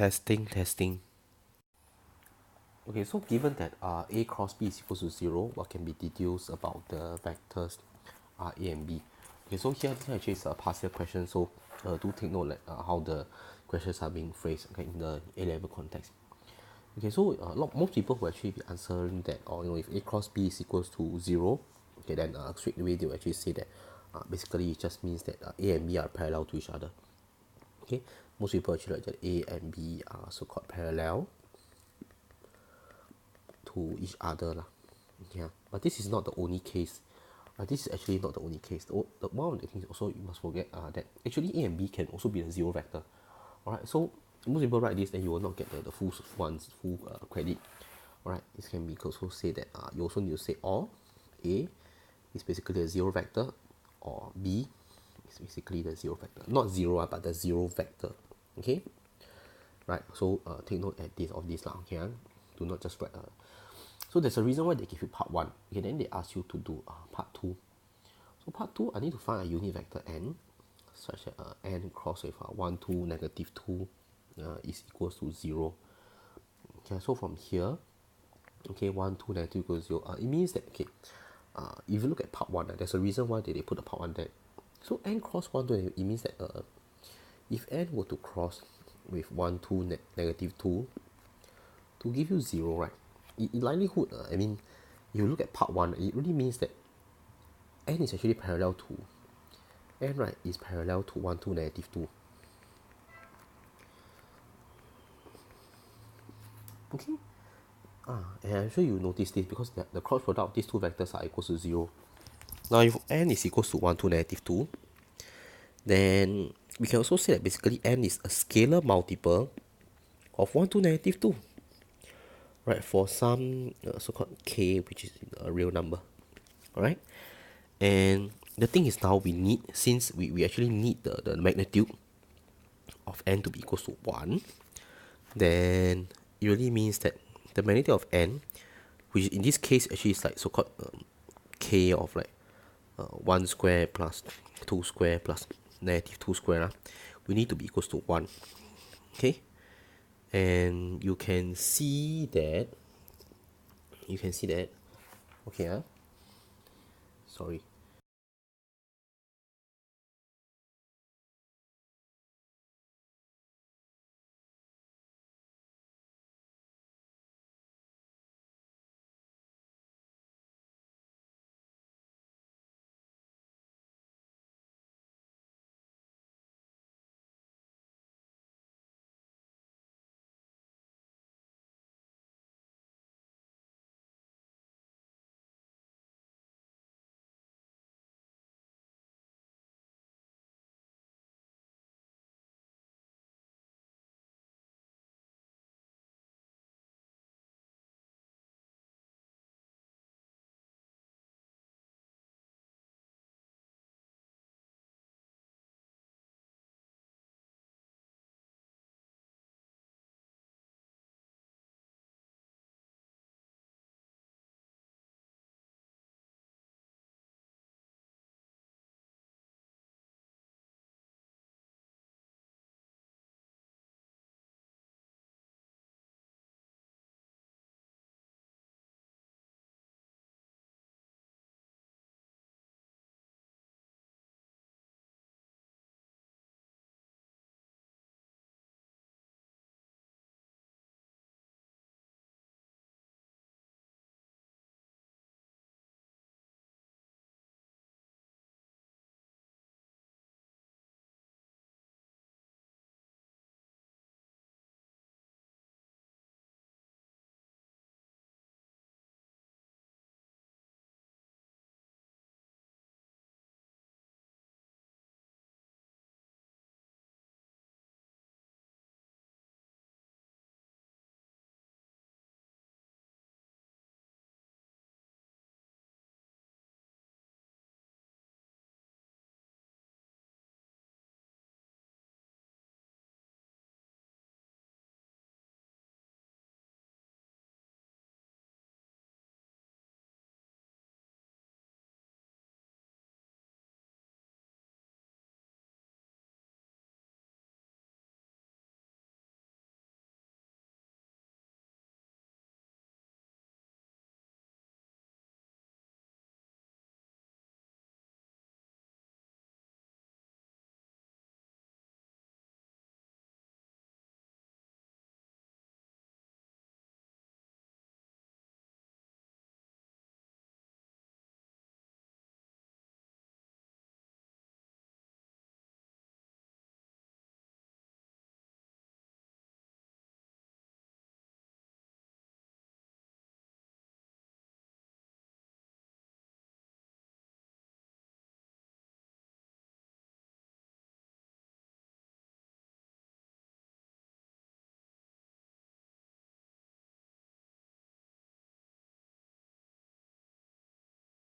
Testing. Okay, so given that A cross B is equal to 0, what can be deduced about the vectors A and B? Okay, so here this actually is a partial question, so do take note like, how the questions are being phrased, okay, in the A-level context. Okay, so most people will actually be answering that, or if A cross B is equals to 0, okay, then straight away they will actually say that basically it just means that A and B are parallel to each other. Okay, most people actually like that A and B are so-called parallel to each other lah. Yeah, but this is not the only case. This is actually not the only case. One of the things also you must forget that actually A and B can also be a zero vector. Alright, so most people write this, then you will not get the full credit. Alright, this can be also say that you also need to say or A is basically a zero vector, or B is basically the zero vector. Not zero, but the zero vector. Okay, right? So take note at this of this lah. Okay, do not just write so there's a reason why they give you part 1. Okay, then they ask you to do part 2. So part 2, I need to find a unit vector n such that n cross with 1, 2, negative 2 is equals to 0. Okay, so from here, okay, 1, 2, negative equals 0, it means that, okay, if you look at part 1, there's a reason why they put the part 1 there. So n cross 1, 2, it means that if n were to cross with 1, 2, negative 2 to give you 0, right? In likelihood, I mean, you look at part 1, it really means that n is actually parallel to n, right, is parallel to 1, 2, negative 2. Okay, and I'm sure you notice this because the cross product of these two vectors are equal to 0. Now if n is equals to 1, 2, negative 2, then we can also say that basically n is a scalar multiple of 1, 2, negative 2, right, for some so-called k, which is a real number. Alright, and the thing is now we need, since we actually need the magnitude of n to be equals to 1, then it really means that the magnitude of n, which in this case actually is like so-called k of like 1 square plus 2 square plus negative 2 square, we need to be equals to 1. Okay, and you can see that okay, sorry,